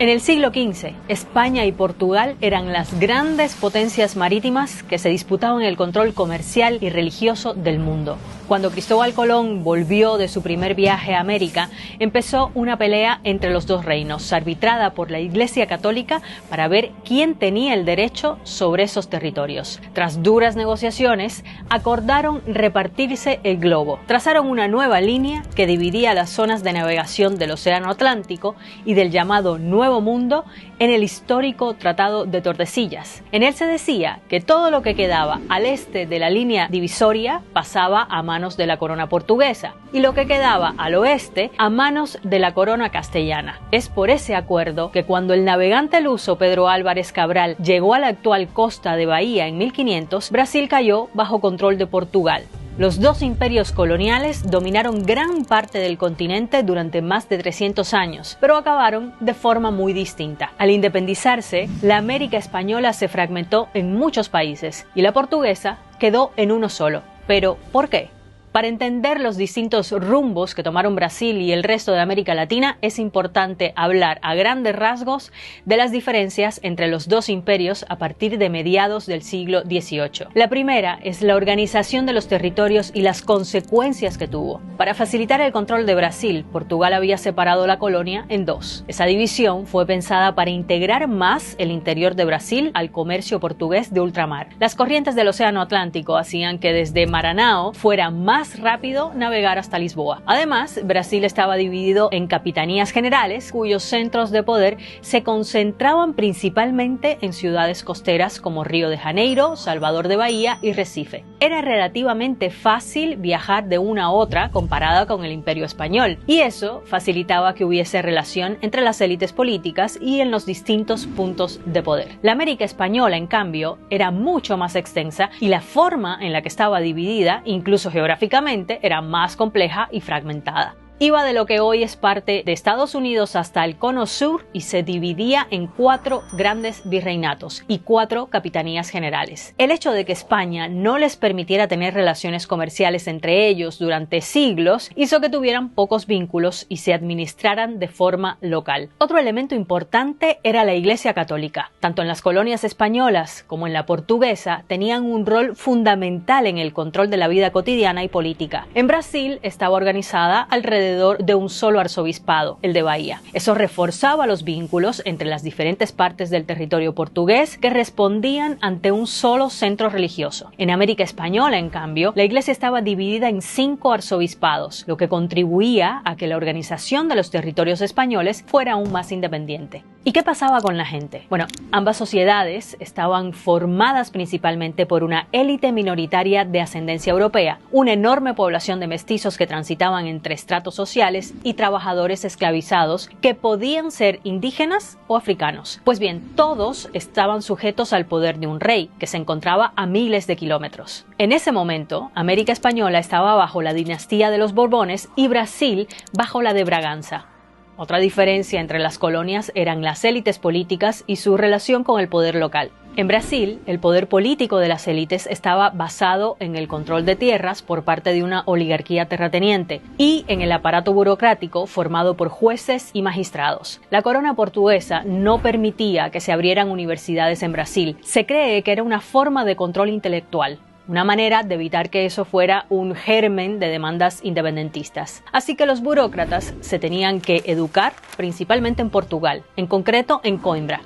En el siglo XV, España y Portugal eran las grandes potencias marítimas que se disputaban el control comercial y religioso del mundo. Cuando Cristóbal Colón volvió de su primer viaje a América, empezó una pelea entre los dos reinos, arbitrada por la Iglesia Católica para ver quién tenía el derecho sobre esos territorios. Tras duras negociaciones, acordaron repartirse el globo. Trazaron una nueva línea que dividía las zonas de navegación del Océano Atlántico y del llamado Nuevo Mundo en el histórico Tratado de Tordesillas. En él se decía que todo lo que quedaba al este de la línea divisoria pasaba a manos de la corona portuguesa y lo que quedaba al oeste a manos de la corona castellana. Es por ese acuerdo que cuando el navegante luso Pedro Álvarez Cabral llegó a la actual costa de Bahía en 1500, Brasil cayó bajo control de Portugal. Los dos imperios coloniales dominaron gran parte del continente durante más de 300 años, pero acabaron de forma muy distinta. Al independizarse, la América española se fragmentó en muchos países y la portuguesa quedó en uno solo. ¿Pero por qué? Para entender los distintos rumbos que tomaron Brasil y el resto de América Latina, es importante hablar a grandes rasgos de las diferencias entre los dos imperios a partir de mediados del siglo XVIII. La primera es la organización de los territorios y las consecuencias que tuvo. Para facilitar el control de Brasil, Portugal había separado la colonia en dos. Esa división fue pensada para integrar más el interior de Brasil al comercio portugués de ultramar. Las corrientes del Océano Atlántico hacían que desde Maranhão fuera más rápido navegar hasta Lisboa. Además, Brasil estaba dividido en capitanías generales, cuyos centros de poder se concentraban principalmente en ciudades costeras como Río de Janeiro, Salvador de Bahía y Recife. Era relativamente fácil viajar de una a otra comparada con el Imperio Español, y eso facilitaba que hubiese relación entre las élites políticas y en los distintos puntos de poder. La América Española, en cambio, era mucho más extensa y la forma en la que estaba dividida, incluso geográficamente, era más compleja y fragmentada. Iba de lo que hoy es parte de Estados Unidos hasta el Cono Sur y se dividía en 4 grandes virreinatos y 4 capitanías generales. El hecho de que España no les permitiera tener relaciones comerciales entre ellos durante siglos hizo que tuvieran pocos vínculos y se administraran de forma local. Otro elemento importante era la Iglesia Católica. Tanto en las colonias españolas como en la portuguesa tenían un rol fundamental en el control de la vida cotidiana y política. En Brasil estaba organizada alrededor de un solo arzobispado, el de Bahía. Eso reforzaba los vínculos entre las diferentes partes del territorio portugués que respondían ante un solo centro religioso. En América Española, en cambio, la iglesia estaba dividida en 5 arzobispados, lo que contribuía a que la organización de los territorios españoles fuera aún más independiente. ¿Y qué pasaba con la gente? Bueno, ambas sociedades estaban formadas principalmente por una élite minoritaria de ascendencia europea, una enorme población de mestizos que transitaban entre estratos sociales y trabajadores esclavizados que podían ser indígenas o africanos. Pues bien, todos estaban sujetos al poder de un rey que se encontraba a miles de kilómetros. En ese momento, América Española estaba bajo la dinastía de los Borbones y Brasil bajo la de Braganza. Otra diferencia entre las colonias eran las élites políticas y su relación con el poder local. En Brasil, el poder político de las élites estaba basado en el control de tierras por parte de una oligarquía terrateniente y en el aparato burocrático formado por jueces y magistrados. La corona portuguesa no permitía que se abrieran universidades en Brasil. Se cree que era una forma de control intelectual, una manera de evitar que eso fuera un germen de demandas independentistas. Así que los burócratas se tenían que educar principalmente en Portugal, en concreto en Coimbra.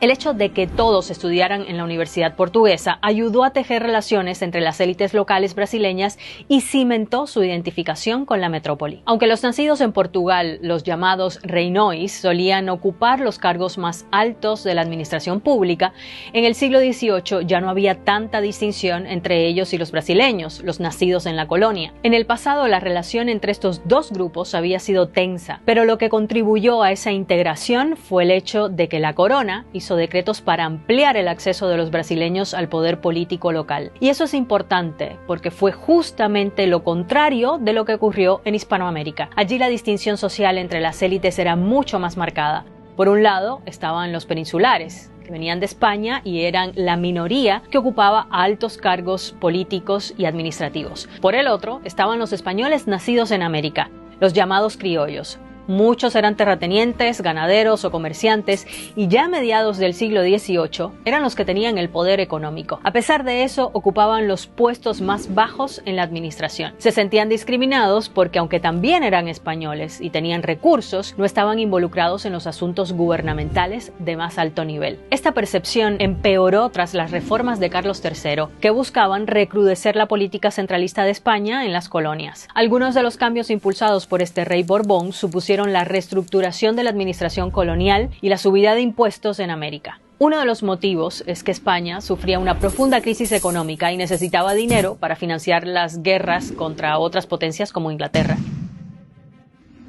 El hecho de que todos estudiaran en la Universidad Portuguesa ayudó a tejer relaciones entre las élites locales brasileñas y cimentó su identificación con la metrópoli. Aunque los nacidos en Portugal, los llamados reinões, solían ocupar los cargos más altos de la administración pública, en el siglo XVIII ya no había tanta distinción entre ellos y los brasileños, los nacidos en la colonia. En el pasado la relación entre estos dos grupos había sido tensa, pero lo que contribuyó a esa integración fue el hecho de que la corona hizo decretos para ampliar el acceso de los brasileños al poder político local. Y eso es importante porque fue justamente lo contrario de lo que ocurrió en Hispanoamérica. Allí la distinción social entre las élites era mucho más marcada. Por un lado estaban los peninsulares, que venían de España y eran la minoría que ocupaba altos cargos políticos y administrativos. Por el otro estaban los españoles nacidos en América, los llamados criollos. Muchos eran terratenientes, ganaderos o comerciantes, y ya a mediados del siglo XVIII eran los que tenían el poder económico. A pesar de eso, ocupaban los puestos más bajos en la administración. Se sentían discriminados porque, aunque también eran españoles y tenían recursos, no estaban involucrados en los asuntos gubernamentales de más alto nivel. Esta percepción empeoró tras las reformas de Carlos III, que buscaban recrudecer la política centralista de España en las colonias. Algunos de los cambios impulsados por este rey Borbón supusieron la reestructuración de la administración colonial y la subida de impuestos en América. Uno de los motivos es que España sufría una profunda crisis económica y necesitaba dinero para financiar las guerras contra otras potencias como Inglaterra.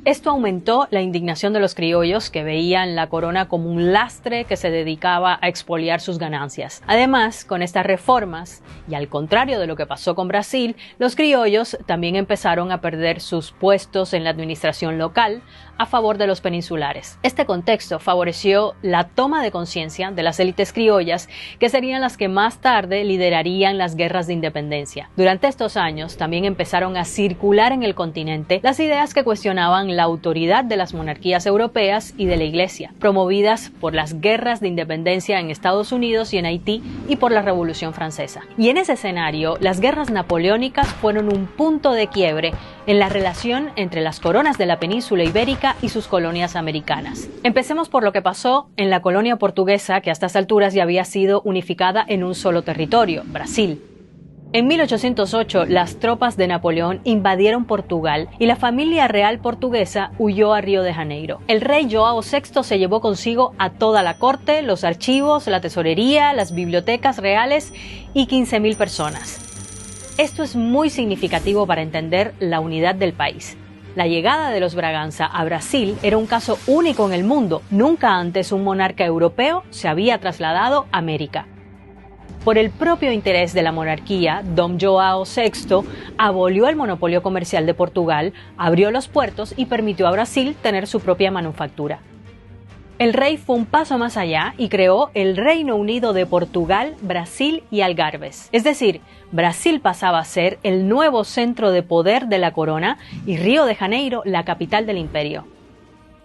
Esto aumentó la indignación de los criollos, que veían la corona como un lastre que se dedicaba a expoliar sus ganancias. Además, con estas reformas, y al contrario de lo que pasó con Brasil, los criollos también empezaron a perder sus puestos en la administración local a favor de los peninsulares. Este contexto favoreció la toma de conciencia de las élites criollas, que serían las que más tarde liderarían las guerras de independencia. Durante estos años también empezaron a circular en el continente las ideas que cuestionaban la autoridad de las monarquías europeas y de la Iglesia, promovidas por las guerras de independencia en Estados Unidos y en Haití y por la Revolución Francesa. Y en ese escenario, las guerras napoleónicas fueron un punto de quiebre en la relación entre las coronas de la península ibérica y sus colonias americanas. Empecemos por lo que pasó en la colonia portuguesa, que a estas alturas ya había sido unificada en un solo territorio, Brasil. En 1808, las tropas de Napoleón invadieron Portugal y la familia real portuguesa huyó a Río de Janeiro. El rey João VI se llevó consigo a toda la corte, los archivos, la tesorería, las bibliotecas reales y 15.000 personas. Esto es muy significativo para entender la unidad del país. La llegada de los Braganza a Brasil era un caso único en el mundo. Nunca antes un monarca europeo se había trasladado a América. Por el propio interés de la monarquía, Dom João VI abolió el monopolio comercial de Portugal, abrió los puertos y permitió a Brasil tener su propia manufactura. El rey fue un paso más allá y creó el Reino Unido de Portugal, Brasil y Algarves. Es decir, Brasil pasaba a ser el nuevo centro de poder de la corona y Río de Janeiro la capital del imperio.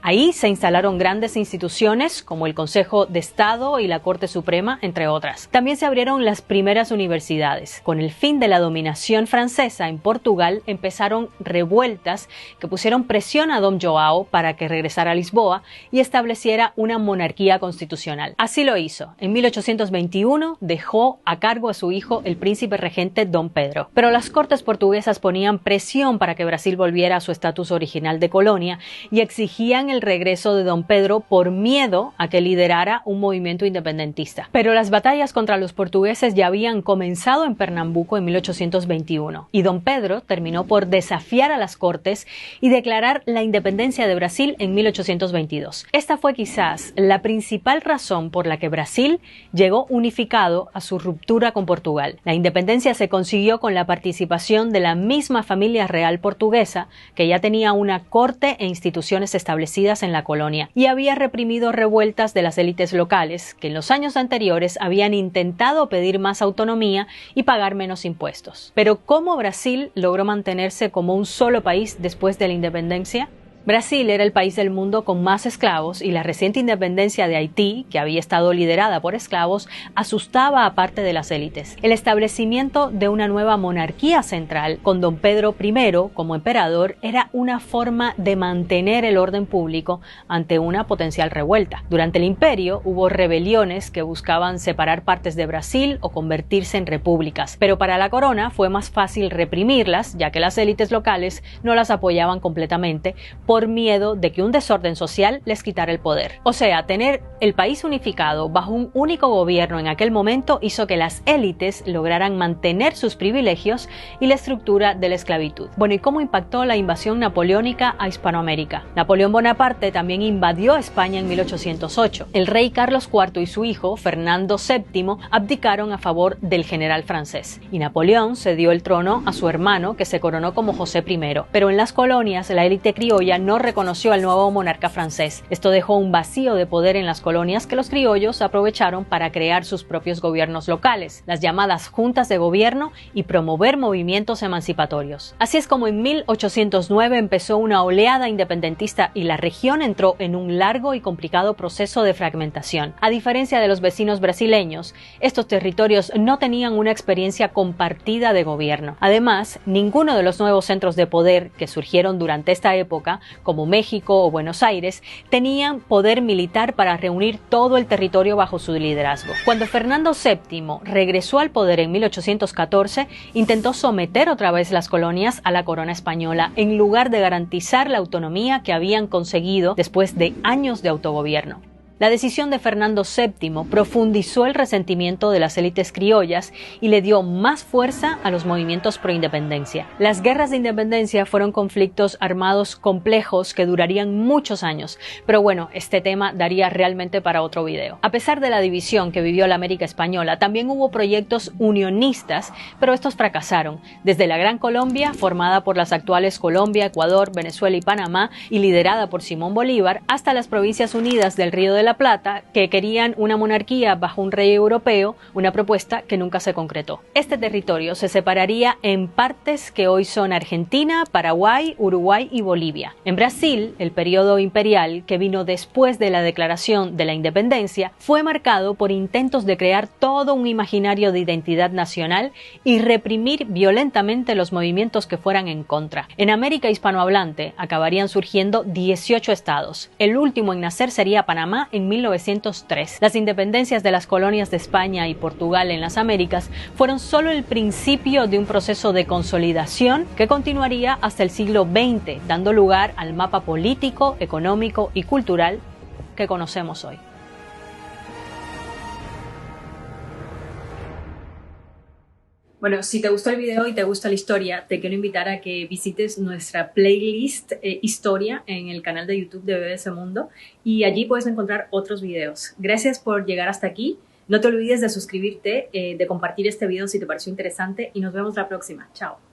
Ahí se instalaron grandes instituciones como el Consejo de Estado y la Corte Suprema, entre otras. También se abrieron las primeras universidades. Con el fin de la dominación francesa en Portugal, empezaron revueltas que pusieron presión a Dom João para que regresara a Lisboa y estableciera una monarquía constitucional. Así lo hizo. En 1821 dejó a cargo a su hijo, el príncipe regente Dom Pedro. Pero las cortes portuguesas ponían presión para que Brasil volviera a su estatus original de colonia y exigían el regreso de Don Pedro por miedo a que liderara un movimiento independentista. Pero las batallas contra los portugueses ya habían comenzado en Pernambuco en 1821 y Don Pedro terminó por desafiar a las cortes y declarar la independencia de Brasil en 1822. Esta fue quizás la principal razón por la que Brasil llegó unificado a su ruptura con Portugal. La independencia se consiguió con la participación de la misma familia real portuguesa, que ya tenía una corte e instituciones establecidas en la colonia y había reprimido revueltas de las élites locales que en los años anteriores habían intentado pedir más autonomía y pagar menos impuestos. Pero ¿cómo Brasil logró mantenerse como un solo país después de la independencia? Brasil era el país del mundo con más esclavos y la reciente independencia de Haití, que había estado liderada por esclavos, asustaba a parte de las élites. El establecimiento de una nueva monarquía central, con Don Pedro I como emperador, era una forma de mantener el orden público ante una potencial revuelta. Durante el imperio hubo rebeliones que buscaban separar partes de Brasil o convertirse en repúblicas, pero para la corona fue más fácil reprimirlas, ya que las élites locales no las apoyaban completamente por miedo de que un desorden social les quitara el poder. O sea, tener el país unificado bajo un único gobierno en aquel momento hizo que las élites lograran mantener sus privilegios y la estructura de la esclavitud. Bueno, ¿y cómo impactó la invasión napoleónica a Hispanoamérica? Napoleón Bonaparte también invadió España en 1808. El rey Carlos IV y su hijo, Fernando VII, abdicaron a favor del general francés, y Napoleón cedió el trono a su hermano, que se coronó como José I. Pero en las colonias, la élite criolla no reconoció al nuevo monarca francés. Esto dejó un vacío de poder en las colonias que los criollos aprovecharon para crear sus propios gobiernos locales, las llamadas juntas de gobierno, y promover movimientos emancipatorios. Así es como en 1809 empezó una oleada independentista y la región entró en un largo y complicado proceso de fragmentación. A diferencia de los vecinos brasileños, estos territorios no tenían una experiencia compartida de gobierno. Además, ninguno de los nuevos centros de poder que surgieron durante esta época, como México o Buenos Aires, tenían poder militar para reunir todo el territorio bajo su liderazgo. Cuando Fernando VII regresó al poder en 1814, intentó someter otra vez las colonias a la corona española en lugar de garantizar la autonomía que habían conseguido después de años de autogobierno. La decisión de Fernando VII profundizó el resentimiento de las élites criollas y le dio más fuerza a los movimientos pro independencia. Las guerras de independencia fueron conflictos armados complejos que durarían muchos años, pero bueno, este tema daría realmente para otro video. A pesar de la división que vivió la América española, también hubo proyectos unionistas, pero estos fracasaron. Desde la Gran Colombia, formada por las actuales Colombia, Ecuador, Venezuela y Panamá, y liderada por Simón Bolívar, hasta las Provincias Unidas del Río de la Plata, que querían una monarquía bajo un rey europeo, una propuesta que nunca se concretó. Este territorio se separaría en partes que hoy son Argentina, Paraguay, Uruguay y Bolivia. En Brasil, el periodo imperial, que vino después de la declaración de la independencia, fue marcado por intentos de crear todo un imaginario de identidad nacional y reprimir violentamente los movimientos que fueran en contra. En América hispanohablante acabarían surgiendo 18 estados. El último en nacer sería Panamá en 1903. Las independencias de las colonias de España y Portugal en las Américas fueron solo el principio de un proceso de consolidación que continuaría hasta el siglo XX, dando lugar al mapa político, económico y cultural que conocemos hoy. Bueno, si te gustó el video y te gusta la historia, te quiero invitar a que visites nuestra playlist Historia en el canal de YouTube de BBC Mundo, y allí puedes encontrar otros videos. Gracias por llegar hasta aquí. No te olvides de suscribirte, de compartir este video si te pareció interesante, y nos vemos la próxima. Chao.